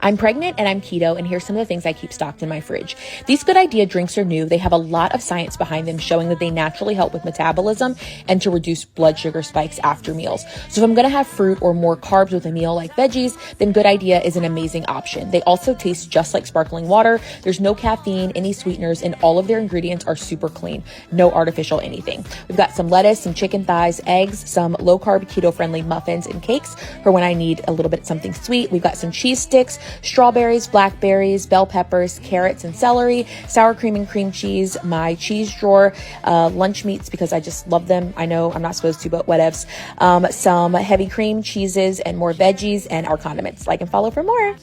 I'm pregnant and I'm keto, and here's some of the things I keep stocked in my fridge. These Good Idea drinks are new. They have a lot of science behind them showing that they naturally help with metabolism and to reduce blood sugar spikes after meals. So if I'm going to have fruit or more carbs with a meal like veggies, then Good Idea is an amazing option. They also taste just like sparkling water. There's no caffeine, any sweeteners, and all of their ingredients are super clean. No artificial anything. We've got some lettuce, some chicken thighs, eggs, some low-carb keto-friendly muffins and cakes for when I need a little bit something sweet. We've got some cheese sticks, strawberries, blackberries, bell peppers, carrots and celery, sour cream and cream cheese, my cheese drawer, lunch meats because I just love them. I know I'm not supposed to, but whatevs. Some heavy cream cheeses and more veggies, and our condiments. Like and follow for more.